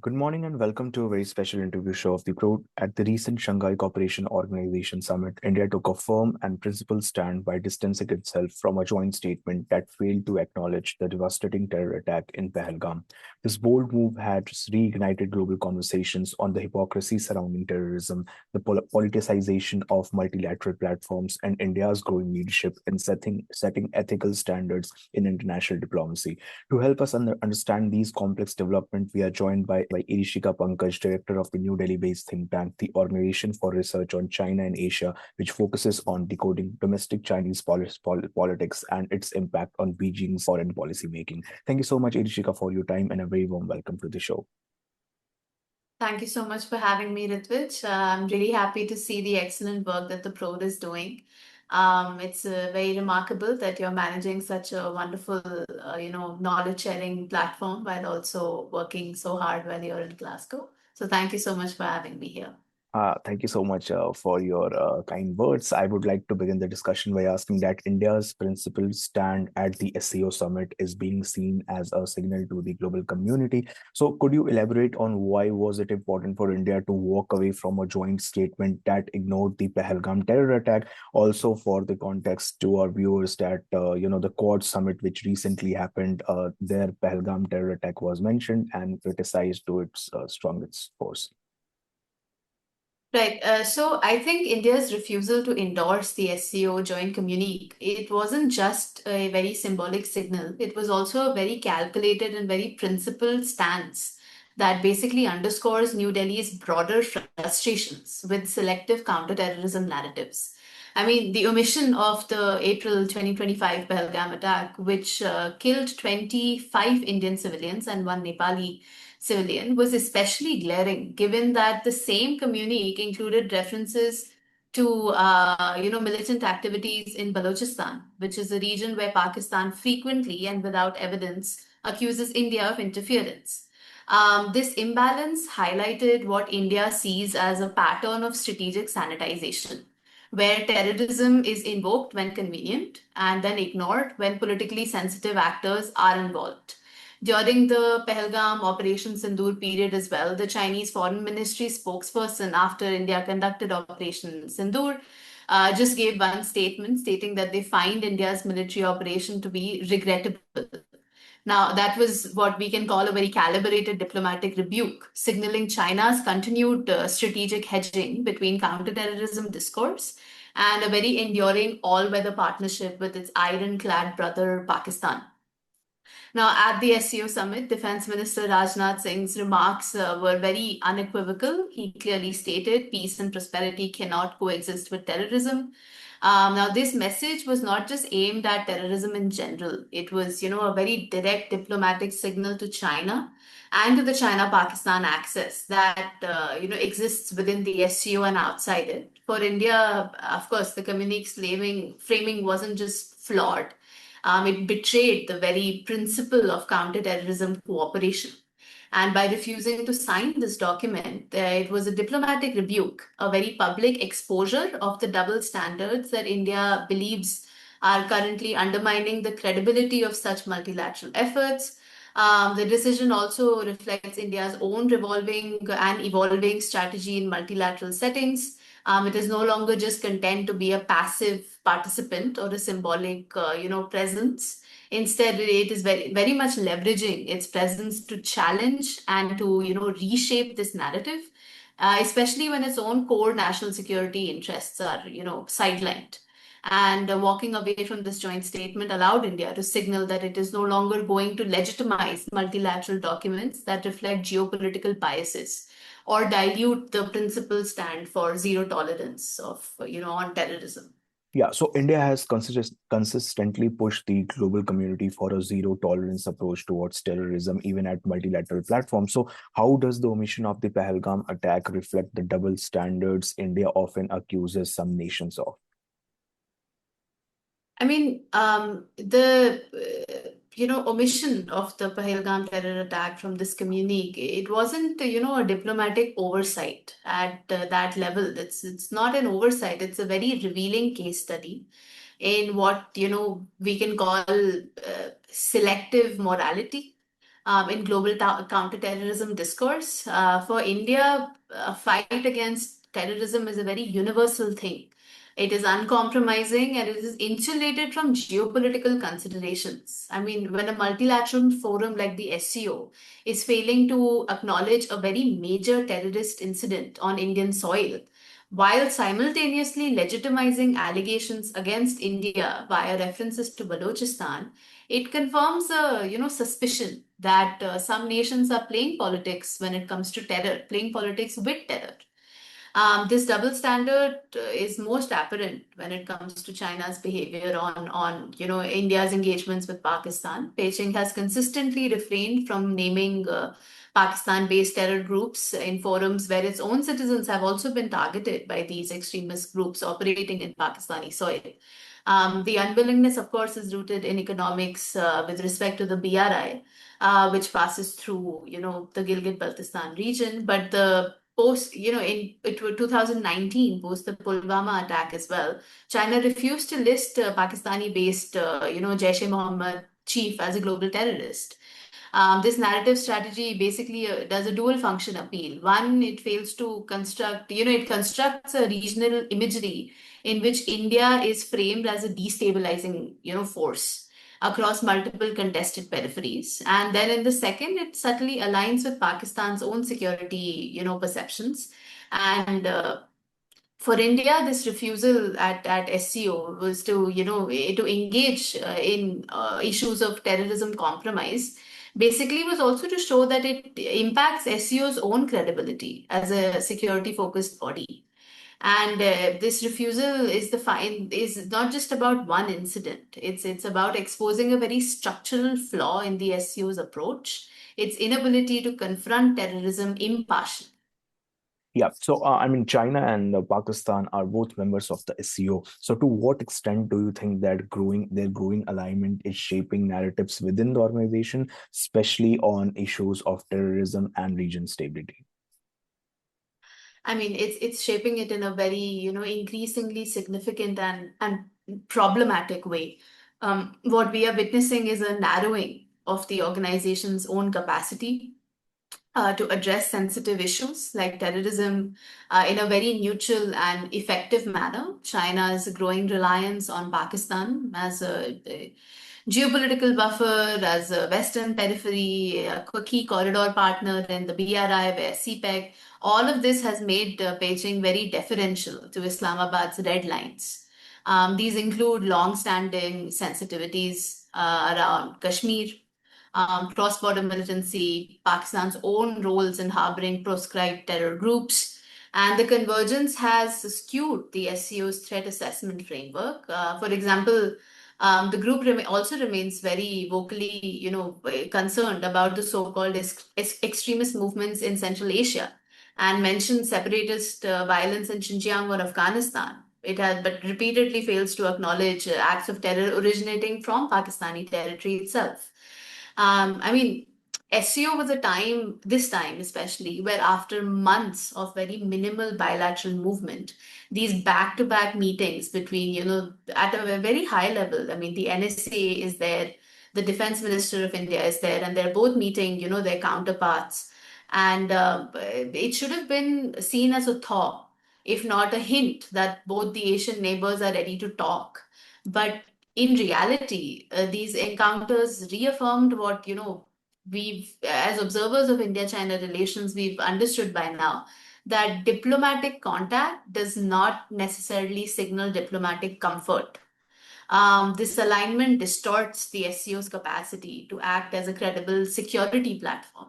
Good morning and welcome to a very special interview show of the Prode. At the recent Shanghai Cooperation Organization Summit, India took a firm and principled stand by distancing itself from a joint statement that failed to acknowledge the devastating terror attack in Pahalgam. This bold move had reignited global conversations on the hypocrisy surrounding terrorism, the politicization of multilateral platforms, and India's growing leadership in setting ethical standards in international diplomacy. To help us understand these complex developments, we are joined by Eerishika Pankaj, director of the New Delhi-based think tank, the Organization for Research on China and Asia, which focuses on decoding domestic Chinese politics and its impact on Beijing's foreign policy making. Thank you so much, Eerishika, for your time and a very warm welcome to the show. Thank you so much for having me, Ritvich. I'm really happy to see the excellent work that the Prode is doing. It's very remarkable that you're managing such a wonderful, knowledge sharing platform while also working so hard while you're in Glasgow. So thank you so much for having me here. Thank you so much for your kind words. I would like to begin the discussion by asking that India's principled stand at the SCO Summit is being seen as a signal to the global community. So, could you elaborate on why was it important for India to walk away from a joint statement that ignored the Pahalgam terror attack? Also, for the context to our viewers, that the Quad Summit, which recently happened, their Pahalgam terror attack was mentioned and criticized to its strongest force. Right. So I think India's refusal to endorse the SCO joint communique, it wasn't just a very symbolic signal. It was also a very calculated and very principled stance that basically underscores New Delhi's broader frustrations with selective counterterrorism narratives. I mean, the omission of the April 2025 Pahalgam attack, which killed 25 Indian civilians and one Nepali civilian, was especially glaring given that the same communique included references to militant activities in Balochistan, which is a region where Pakistan frequently and without evidence accuses India of interference. This imbalance highlighted what India sees as a pattern of strategic sanitization, where terrorism is invoked when convenient and then ignored when politically sensitive actors are involved. During the Pahalgam Operation Sindoor period as well, the Chinese Foreign Ministry spokesperson, after India conducted Operation Sindoor, just gave one statement stating that they find India's military operation to be regrettable. Now, that was what we can call a very calibrated diplomatic rebuke, signaling China's continued strategic hedging between counterterrorism discourse and a very enduring all weather partnership with its ironclad brother Pakistan. Now, at the SCO summit, Defense Minister Rajnath Singh's remarks were very unequivocal. He clearly stated peace and prosperity cannot coexist with terrorism. Now, this message was not just aimed at terrorism in general. It was, a very direct diplomatic signal to China and to the China-Pakistan axis that, exists within the SCO and outside it. For India, of course, the communique's framing wasn't just flawed. It betrayed the very principle of counterterrorism cooperation. And by refusing to sign this document, it was a diplomatic rebuke, a very public exposure of the double standards that India believes are currently undermining the credibility of such multilateral efforts. The decision also reflects India's own revolving and evolving strategy in multilateral settings. It is no longer just content to be a passive participant or a symbolic, presence. Instead, it is very, very much leveraging its presence to challenge and to, reshape this narrative, especially when its own core national security interests are, sidelined. And walking away from this joint statement allowed India to signal that it is no longer going to legitimize multilateral documents that reflect geopolitical biases or dilute the principal stand for zero tolerance of, on terrorism. Yeah, so India has consistently pushed the global community for a zero tolerance approach towards terrorism, even at multilateral platforms. So, how does the omission of the Pahalgam attack reflect the double standards India often accuses some nations of? I mean, the omission of the Pahalgam terror attack from this communique, it wasn't a diplomatic oversight at that level. It's not an oversight. It's a very revealing case study in what we can call selective morality. in global counterterrorism discourse. For India, a fight against terrorism is a very universal thing. It is uncompromising and it is insulated from geopolitical considerations. I mean, when a multilateral forum like the SCO is failing to acknowledge a very major terrorist incident on Indian soil, while simultaneously legitimizing allegations against India via references to Balochistan, it confirms a suspicion that some nations are playing politics when it comes to terror, playing politics with terror. This double standard is most apparent when it comes to China's behavior on India's engagements with Pakistan. Beijing has consistently refrained from naming Pakistan-based terror groups in forums where its own citizens have also been targeted by these extremist groups operating in Pakistani soil. The unwillingness, of course, is rooted in economics with respect to the BRI, which passes through, the Gilgit-Baltistan region. But the post, in 2019, post the Pulwama attack as well, China refused to list Pakistani-based, Jaish-e-Mohammed chief as a global terrorist. This narrative strategy basically does a dual function appeal. One, it fails to construct, it constructs a regional imagery in which India is framed as a destabilizing, force across multiple contested peripheries. And then in the second, it subtly aligns with Pakistan's own security, perceptions. And for India, this refusal at SCO was to, to engage in issues of terrorism compromise. Basically, was also to show that it impacts SCO's own credibility as a security-focused body. And this refusal is not just about one incident. It's about exposing a very structural flaw in the SCO's approach, its inability to confront terrorism impartially. Yeah, so I mean, China and Pakistan are both members of the SCO. So, to what extent do you think that their growing alignment is shaping narratives within the organization, especially on issues of terrorism and region stability? I mean, it's shaping it in a very, increasingly significant and problematic way. What we are witnessing is a narrowing of the organization's own capacity to address sensitive issues like terrorism in a very neutral and effective manner. China's growing reliance on Pakistan as a geopolitical buffer, as a Western periphery, a key corridor partner in the BRI, where CPEC, all of this has made Beijing very deferential to Islamabad's red lines. These include long-standing sensitivities around Kashmir, cross-border militancy, Pakistan's own roles in harboring proscribed terror groups, and the convergence has skewed the SCO's threat assessment framework. For example, the group also remains very vocally, concerned about the so-called extremist movements in Central Asia and mentions separatist violence in Xinjiang or Afghanistan. It has, but repeatedly fails to acknowledge acts of terror originating from Pakistani territory itself. I mean, SEO was a time, this time especially, where after months of very minimal bilateral movement, these back-to-back meetings between, at a very high level, I mean, the NSA is there, the Defense Minister of India is there, and they're both meeting, their counterparts. And it should have been seen as a thaw, if not a hint that both the Asian neighbors are ready to talk. But in reality, these encounters reaffirmed what, we've, as observers of India-China relations, we've understood by now that diplomatic contact does not necessarily signal diplomatic comfort. This alignment distorts the SCO's capacity to act as a credible security platform.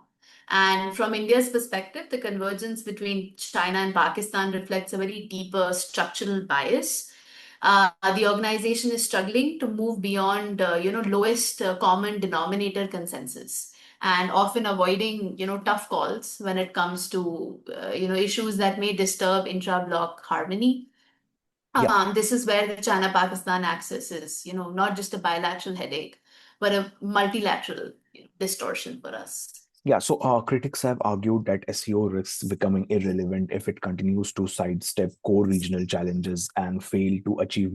And from India's perspective, the convergence between China and Pakistan reflects a very deeper structural bias. The organization is struggling to move beyond, lowest common denominator consensus and often avoiding, tough calls when it comes to, issues that may disturb intra-bloc harmony. Yeah. This is where the China-Pakistan axis is, not just a bilateral headache, but a multilateral distortion for us. Yeah, so critics have argued that SEO risks becoming irrelevant if it continues to sidestep core regional challenges and fail to achieve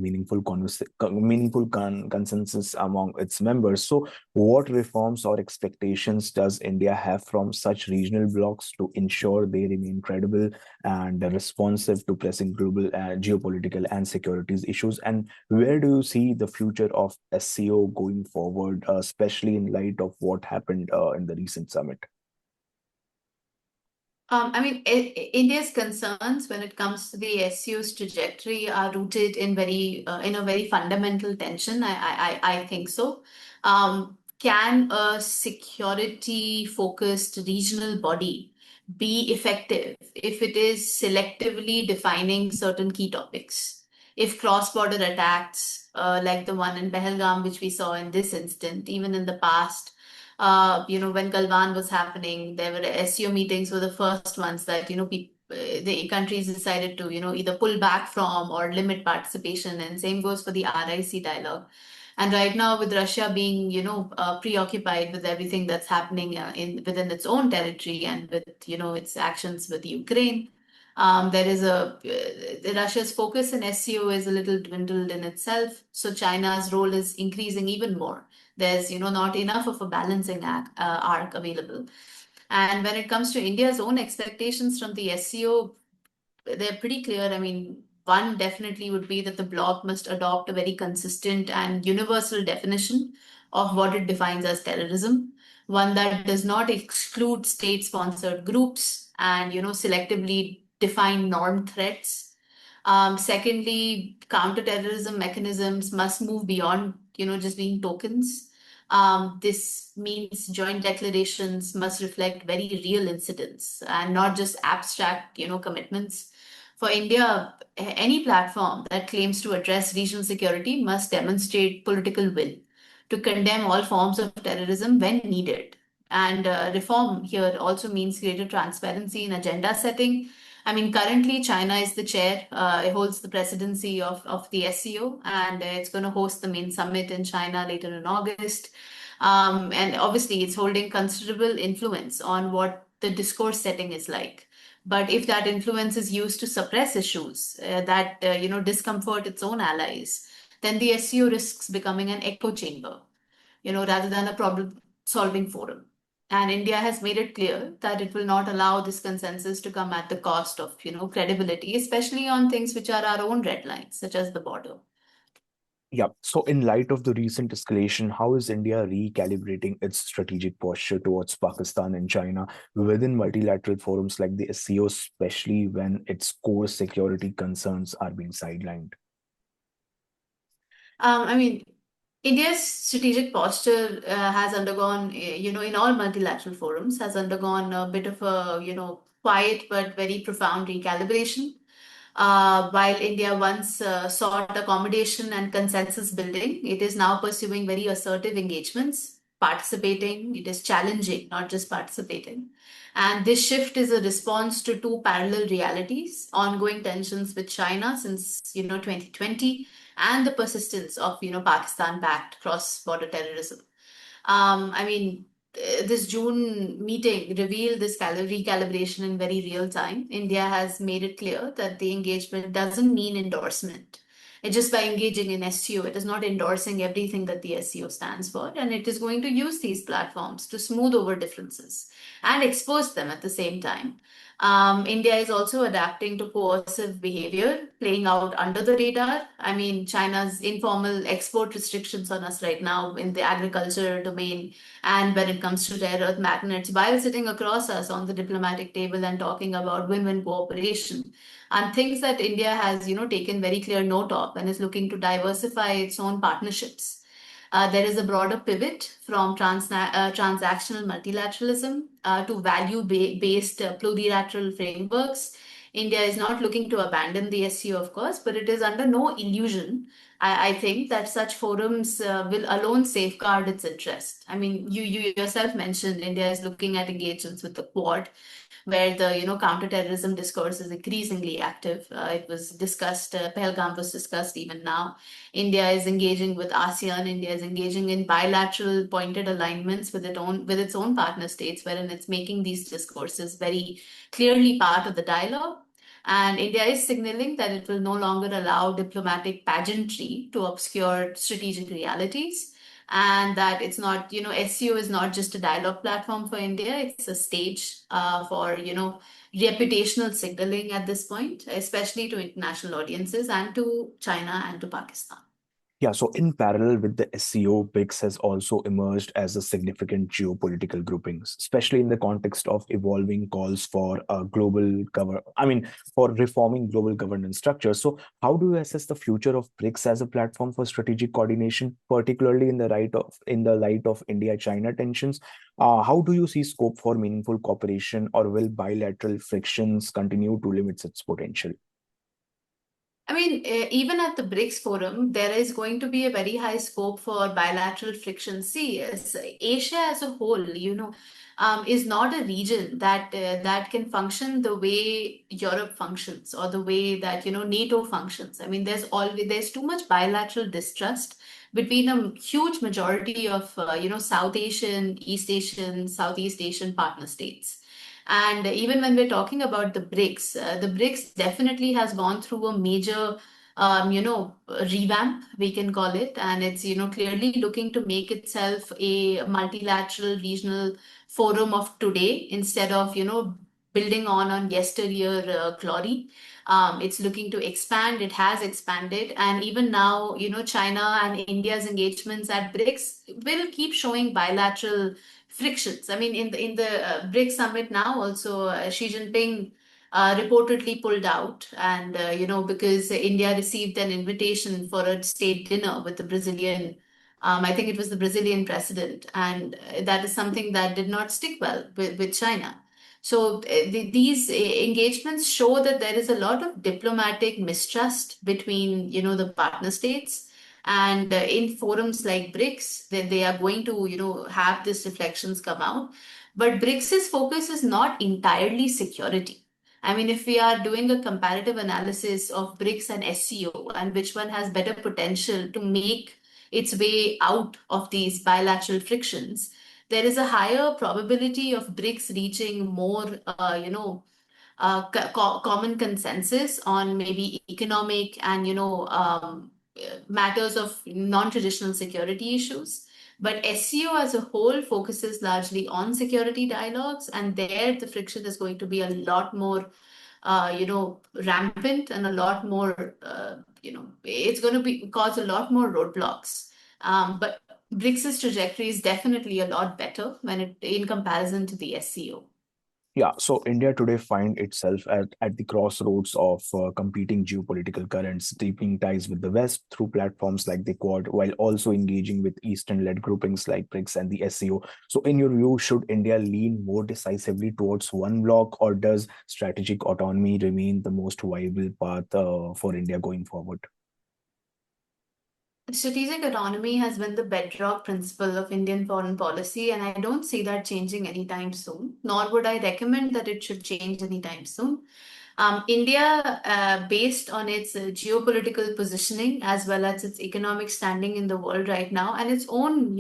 consensus among its members. So, what reforms or expectations does India have from such regional blocs to ensure they remain credible and responsive to pressing global geopolitical and securities issues? And where do you see the future of SEO going forward, especially in light of what happened in the recent summit? India's concerns when it comes to the SU's trajectory are rooted in in a very fundamental tension. I think so. Can a security-focused regional body be effective if it is selectively defining certain key topics? If cross-border attacks, like the one in Pahalgam, which we saw in this instant, even in the past, when Galwan was happening, there were SEO meetings were the first ones that, the countries decided to, either pull back from or limit participation. And same goes for the RIC dialogue. And right now, with Russia being, preoccupied with everything that's happening within its own territory and with, its actions with Ukraine, there is Russia's focus in SEO is a little dwindled in itself. So China's role is increasing even more. There's not enough of a balancing arc available. And when it comes to India's own expectations from the SEO, they're pretty clear. I mean, one definitely would be that the bloc must adopt a very consistent and universal definition of what it defines as terrorism, one that does not exclude state-sponsored groups and selectively define norm threats. Secondly, counterterrorism mechanisms must move beyond just being tokens. This means joint declarations must reflect very real incidents and not just abstract commitments. For India, any platform that claims to address regional security must demonstrate political will to condemn all forms of terrorism when needed. And reform here also means greater transparency in agenda setting. I mean, currently China is the chair, it holds the presidency of the SCO, and it's going to host the main summit in China later in August. And obviously, it's holding considerable influence on what the discourse setting is like. But if that influence is used to suppress issues that discomfort its own allies, then the SEO risks becoming an echo chamber, rather than a problem-solving forum. And India has made it clear that it will not allow this consensus to come at the cost of, credibility, especially on things which are our own red lines, such as the border. Yeah. So, in light of the recent escalation, how is India recalibrating its strategic posture towards Pakistan and China within multilateral forums like the SCO, especially when its core security concerns are being sidelined? I mean, India's strategic posture has undergone, in all multilateral forums, has undergone a bit of a, quiet but very profound recalibration. While India once sought accommodation and consensus building, it is now pursuing very assertive engagements, participating, it is challenging, not just participating. And this shift is a response to two parallel realities, ongoing tensions with China since, 2020, and the persistence of, Pakistan-backed cross-border terrorism. This June meeting revealed this recalibration in very real time. India has made it clear that the engagement doesn't mean endorsement. It's just by engaging in SEO, it is not endorsing everything that the SEO stands for, and it is going to use these platforms to smooth over differences and expose them at the same time. India is also adapting to coercive behavior, playing out under the radar. I mean, China's informal export restrictions on us right now in the agriculture domain and when it comes to rare earth magnets, while sitting across us on the diplomatic table and talking about win-win cooperation, and things that India has, taken very clear note of and is looking to diversify its own partnerships. There is a broader pivot from transactional multilateralism to value-based plurilateral frameworks. India is not looking to abandon the SCO, of course, but it is under no illusion I think that such forums will alone safeguard its interest. I mean, you yourself mentioned India is looking at engagements with the Quad, where the counterterrorism discourse is increasingly active. It was discussed. Pahalgam was discussed even now. India is engaging with ASEAN. India is engaging in bilateral pointed alignments with its own partner states, wherein it's making these discourses very clearly part of the dialogue. And India is signaling that it will no longer allow diplomatic pageantry to obscure strategic realities, and that it's not, SCO is not just a dialogue platform for India, it's a stage for, reputational signaling at this point, especially to international audiences and to China and to Pakistan. Yeah, so in parallel with the SCO, BRICS has also emerged as a significant geopolitical groupings, especially in the context of evolving calls for for reforming global governance structures. So, how do you assess the future of BRICS as a platform for strategic coordination, particularly in the light of India-China tensions? How do you see scope for meaningful cooperation, or will bilateral frictions continue to limit its potential? I mean, even at the BRICS forum, there is going to be a very high scope for bilateral friction. See, Asia as a whole, is not a region that can function the way Europe functions or the way that NATO functions. I mean, there's too much bilateral distrust between a huge majority of South Asian, East Asian, Southeast Asian partner states. And even when we're talking about the BRICS definitely has gone through a major, revamp, we can call it. And it's, clearly looking to make itself a multilateral regional forum of today instead of, building on yesteryear glory. It's looking to expand. It has expanded. And even now, China and India's engagements at BRICS will keep showing bilateral frictions. I mean, in the BRICS summit now, also Xi Jinping reportedly pulled out, and because India received an invitation for a state dinner with the Brazilian. I think it was the Brazilian president, and that is something that did not stick well with China. So these engagements show that there is a lot of diplomatic mistrust between the partner states, and in forums like BRICS, they are going to have these reflections come out. But BRICS's focus is not entirely security. I mean, if we are doing a comparative analysis of BRICS and SCO and which one has better potential to make its way out of these bilateral frictions, there is a higher probability of BRICS reaching more, common consensus on maybe economic and matters of non-traditional security issues. But SCO as a whole focuses largely on security dialogues, and there the friction is going to be a lot more, rampant, and a lot more, it's going to be cause a lot more roadblocks. But BRICS's trajectory is definitely a lot better when it in comparison to the SCO. Yeah, so India today find itself at the crossroads of competing geopolitical currents, deepening ties with the West through platforms like the Quad, while also engaging with Eastern-led groupings like BRICS and the SCO. So, in your view, should India lean more decisively towards one bloc, or does strategic autonomy remain the most viable path for India going forward? Strategic autonomy has been the bedrock principle of Indian foreign policy, and I don't see that changing anytime soon, nor would I recommend that it should change anytime soon. India, based on its geopolitical positioning as well as its economic standing in the world right now and its own,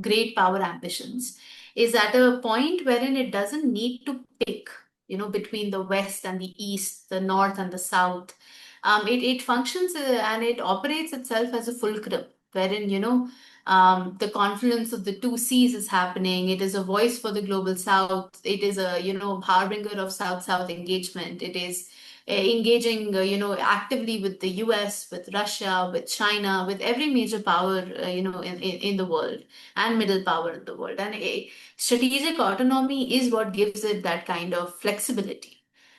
great power ambitions, is at a point wherein it doesn't need to pick, between the West and the East, the North and the South. It functions and it operates itself as a fulcrum, wherein, the confluence of the two seas is happening. It is a voice for the global South. It is a, harbinger of South-South engagement. It is engaging, actively with the US, with Russia, with China, with every major power, in the world, and middle power in the world. And strategic autonomy is what gives it that kind of flexibility.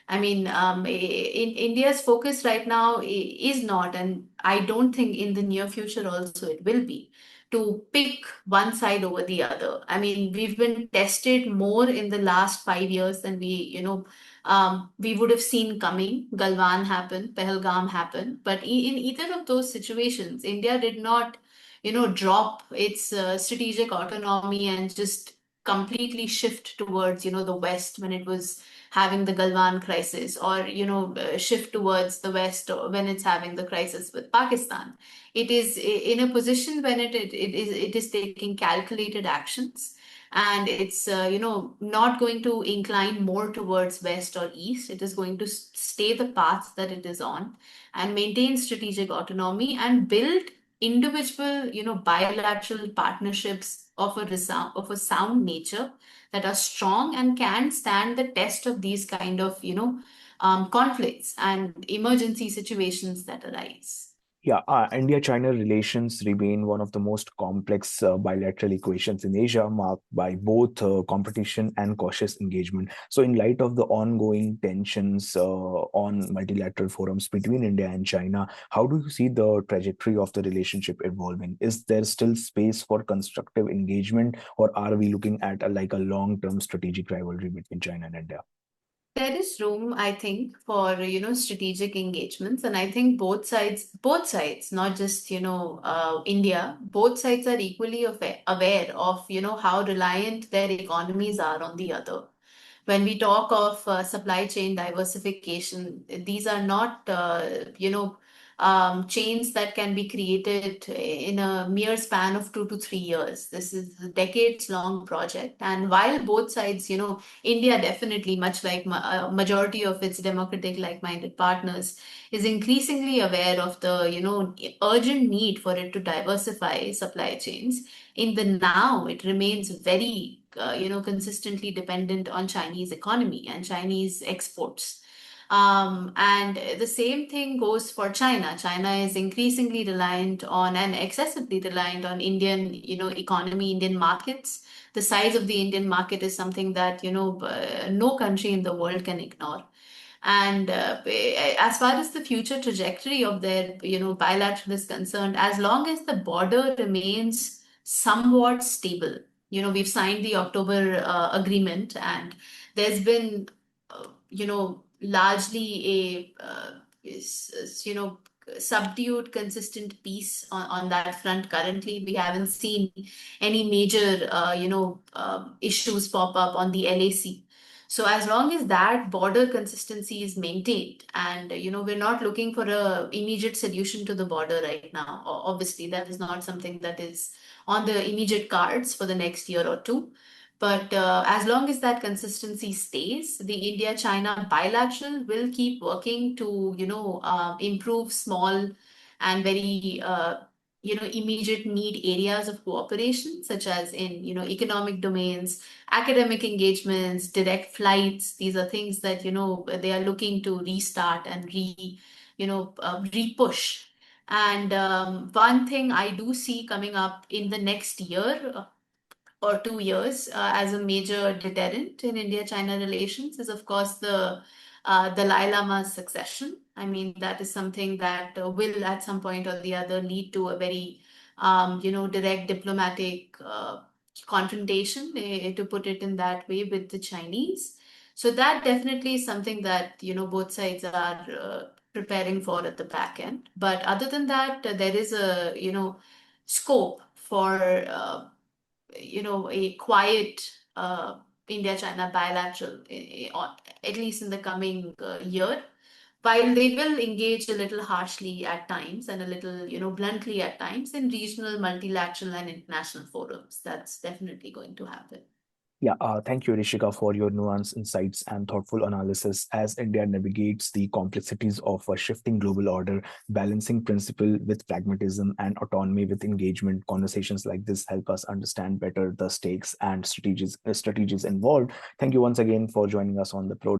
I mean, in India's focus right now is not, and I don't think in the near future also it will be, to pick one side over the other. I mean, we've been tested more in the last 5 years than we, we would have seen coming. Galwan happen, Pahalgam happen, but in either of those situations, India did not, drop its strategic autonomy and just completely shift towards, the West when it was having the Galwan crisis, or shift towards the West when it's having the crisis with Pakistan. It is in a position when it is taking calculated actions, and it's not going to incline more towards west or east. It is going to stay the path that it is on and maintain strategic autonomy and build individual bilateral partnerships of a sound nature that are strong and can stand the test of these kind of conflicts and emergency situations that arise. Yeah, India-China relations remain one of the most complex bilateral equations in Asia, marked by both competition and cautious engagement. So, in light of the ongoing tensions on multilateral forums between India and China, how do you see the trajectory of the relationship evolving? Is there still space for constructive engagement, or are we looking at like a long-term strategic rivalry between China and India? There is room, I think, for strategic engagements, and I think both sides, not just India, both sides are equally aware of how reliant their economies are on the other. When we talk of supply chain diversification, these are not chains that can be created in a mere span of 2 to 3 years. This is a decades long project, and while both sides, India definitely, much like majority of its democratic like-minded partners, is increasingly aware of the urgent need for it to diversify supply chains. In the now, it remains very consistently dependent on Chinese economy and Chinese exports. And the same thing goes for China. China is increasingly reliant on and excessively reliant on Indian, economy, Indian markets. The size of the Indian market is something that, no country in the world can ignore. And as far as the future trajectory of their, bilateral is concerned, as long as the border remains somewhat stable, we've signed the October agreement, and there's been, largely a, subdued, consistent peace on that front currently. We haven't seen any major, issues pop up on the LAC. So as long as that border consistency is maintained, and we're not looking for a immediate solution to the border right now. Obviously, that is not something that is on the immediate cards for the next year or two. But as long as that consistency stays, the India-China bilateral will keep working to improve small and very immediate need areas of cooperation, such as in economic domains, academic engagements, direct flights. These are things that they are looking to restart and re-push. And one thing I do see coming up in the next year or 2 years as a major deterrent in India-China relations is, of course, the Dalai Lama's succession. I mean, that is something that will, at some point or the other, lead to a very, direct diplomatic confrontation, to put it in that way, with the Chinese. So that definitely is something that both sides are preparing for at the back end. But other than that, there is a scope for a quiet India-China bilateral, at least in the coming year. While they will engage a little harshly at times and a little, bluntly at times in regional, multilateral, and international forums, that's definitely going to happen. Yeah, thank you, Rishika, for your nuanced insights and thoughtful analysis as India navigates the complexities of a shifting global order, balancing principle with pragmatism and autonomy with engagement. Conversations like this help us understand better the stakes and strategies involved. Thank you once again for joining us on the Prode